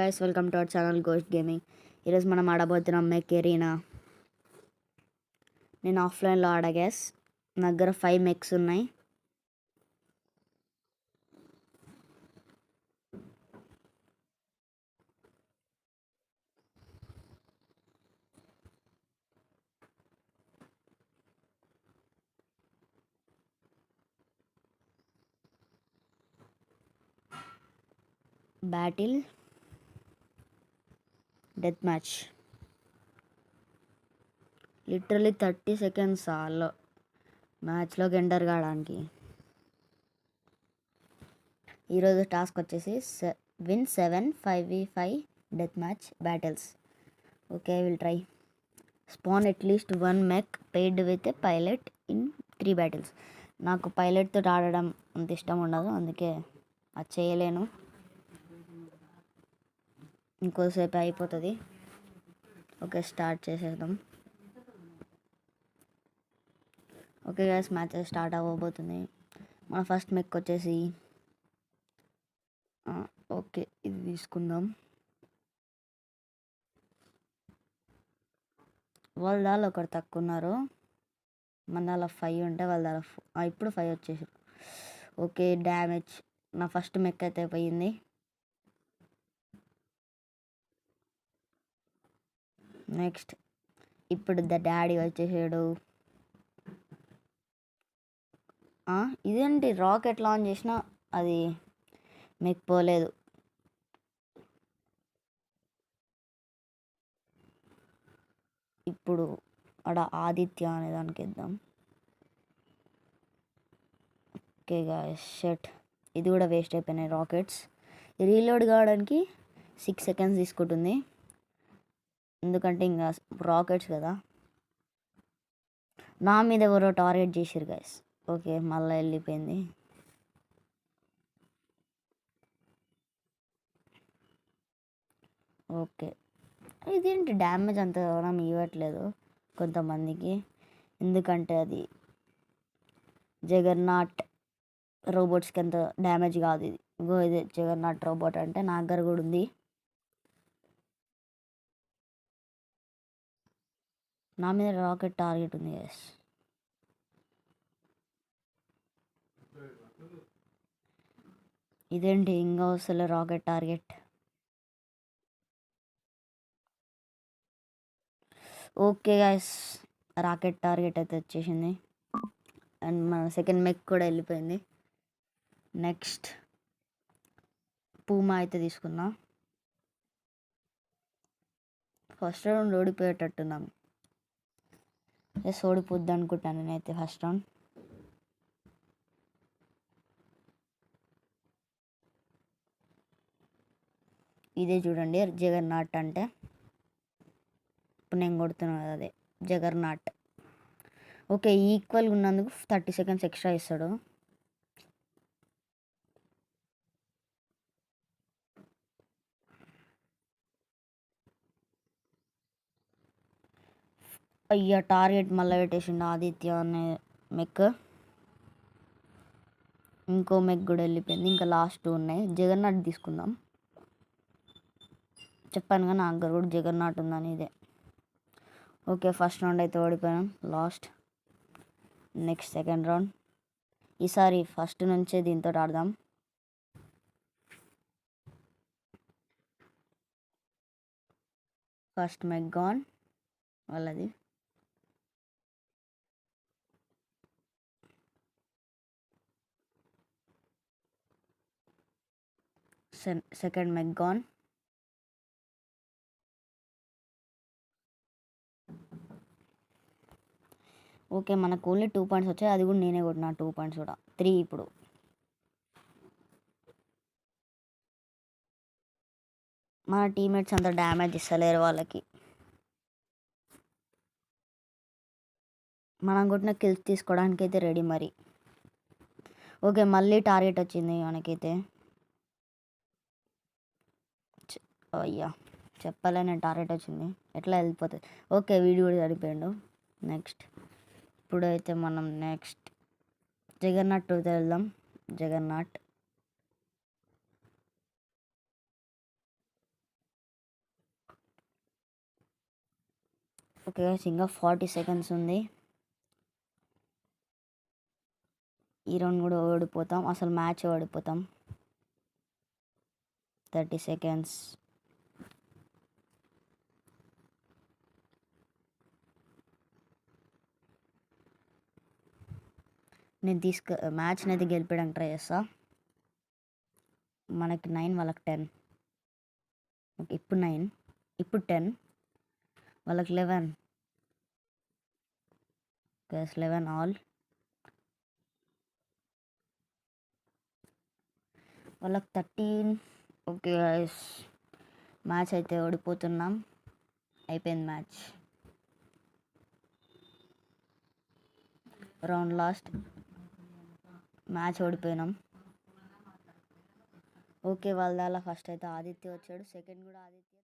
Guys, welcome to our channel ghost gaming. ఈరోజు మనం ఆడబోతున్నాం మెక్ arena. నేను ఆఫ్లైన్లో ఆడా గ్యాస్. నా దగ్గర 5 మెక్స్ ఉన్నాయి. Battle death match literally 30 seconds చాలు మ్యాచ్లోకి ఎంటర్ కావడానికి. ఈరోజు టాస్క్ వచ్చేసి win 7 5v5 death match battles. Okay, will try. Span at least 1 mech paired with pilot in 3 battles. నాకు పైలట్తో ఆడడం అంత ఇష్టం ఉండదు, అందుకే అది చేయలేను. ఇంకోసేపు అయిపోతుంది. ఓకే, స్టార్ట్ చేసేద్దాం. ఓకే గైస్, మ్యాచ్ స్టార్ట్ అవ్వబోతుంది. మన ఫస్ట్ మెక్ వచ్చేసి ఓకే ఇది తీసుకుందాం. వాళ్ళ దాలో ఒకటి తక్కువ ఉన్నారు. మన దాలో 5 ఉంటే వాళ్ళ దాలో ఇప్పుడు 5 వచ్చేసారు. Okay, damage. నా ఫస్ట్ మెక్ అయితే పోయింది. నెక్స్ట్ ఇప్పుడు ద డాడీ వచ్చేసాడు. ఇదేంటి రాకెట్ లాంచ్ చేసినా అది మెక్ పోలేదు. ఇప్పుడు అక్కడ ఆదిత్య అనే దానికి ఇద్దాం. ఓకే గాయ్స్, షట్, ఇది కూడా వేస్ట్ అయిపోయినాయి రాకెట్స్. రీలోడ్ కావడానికి 6 సెకండ్స్ తీసుకుంటుంది, ఎందుకంటే ఇంకా రాకెట్స్ కదా. నా మీద ఎవరో టార్గెట్ చేసారు గైస్. ఓకే, మళ్ళీ వెళ్ళిపోయింది. ఓకే, ఇదేంటి డ్యామేజ్ అంత దూరం ఇవ్వట్లేదు కొంతమందికి, ఎందుకంటే అది జగన్నాట్ రోబోట్స్కి ఎంత డ్యామేజ్ కాదు. ఇది ఇది జగన్నాట్ రోబోట్ అంటే నా దగ్గర కూడా ఉంది. నా మీద రాకెట్ టార్గెట్ ఉంది గైస్. ఇదేంటి ఇంకా వస్తలే rocket target. Okay guys, rocket target అయితే వచ్చేసింది అండ్ మన సెకండ్ మెక్ కూడా వెళ్ళిపోయింది. నెక్స్ట్ పూమా అయితే తీసుకున్నా. First round ఓడిపోయేటట్టున్నాం. ఓడిపోద్ది అనుకుంటాను నేనైతే ఫస్ట్ రౌండ్. ఇదే చూడండి జగన్నాట్ అంటే. ఇప్పుడు నేను కొడుతున్నాను కదా, అదే జగన్నాట్. ఓకే, ఈక్వల్గా ఉన్నందుకు 30 సెకండ్స్ ఎక్స్ట్రా ఇస్తాడు. అయ్యా, టార్గెట్ మళ్ళీ పెట్టేసిండు ఆదిత్య అనే మెక్. ఇంకో మెక్ కూడా వెళ్ళిపోయింది. ఇంకా లాస్ట్ 2 ఉన్నాయి. జగన్నాట్ తీసుకుందాం. చెప్పాను కదా నా దగ్గర కూడా జగన్నాట్ ఉందని. ఇదే ఓకే, ఫస్ట్ రౌండ్ అయితే ఓడిపోయాం. Last next second round. ఈసారి ఫస్ట్ నుంచే దీంతో ఆడదాం. ఫస్ట్ మెక్ గాన్ వాళ్ళది. సెకండ్ మెక్ గాన్. ఓకే, మనకు ఓన్లీ 2 పాయింట్స్ వచ్చాయి. అది కూడా నేనే కొట్టినా 2 పాయింట్స్ కూడా. 3 ఇప్పుడు. మన టీమ్మేట్స్ అంత డ్యామేజ్ ఇస్తలేరు వాళ్ళకి. మనం కొట్టిన కిల్స్ తీసుకోవడానికి అయితే రెడీ మరి. ఓకే, మళ్ళీ టార్గెట్ వచ్చింది మనకైతే. అయ్యా, చెప్పలేని టార్గెట్ వచ్చింది, ఎట్లా వెళ్ళిపోతుంది. ఓకే, వీడియో కూడా చనిపోయాడు. నెక్స్ట్ ఇప్పుడైతే మనం నెక్స్ట్ జగన్నాట్ వెళ్దాం. జగన్నాట్ ఓకే గైస్, ఇంకా 40 సెకండ్స్ ఉంది. ఈ రౌండ్ కూడా ఓడిపోతాం, అసలు మ్యాచ్ ఓడిపోతాం. 30 సెకండ్స్. నేను మ్యాచ్ని అయితే గెలిపడానికి ట్రై చేస్తా. మనకి 9, వాళ్ళకి 10. ఓకే, ఇప్పుడు 9, ఇప్పుడు 10, వాళ్ళకి 11. Okay 11 all. వాళ్ళకి 13. ఓకే గైస్, మ్యాచ్ అయితే ఓడిపోతున్నాం. అయిపోయింది మ్యాచ్. రౌండ్ లాస్ట్, మ్యాచ్ ఓడిపోయినాం. ఓకే, వాళ్ళ ఫస్ట్ అయితే ఆదిత్య వచ్చాడు, సెకండ్ కూడా ఆదిత్య.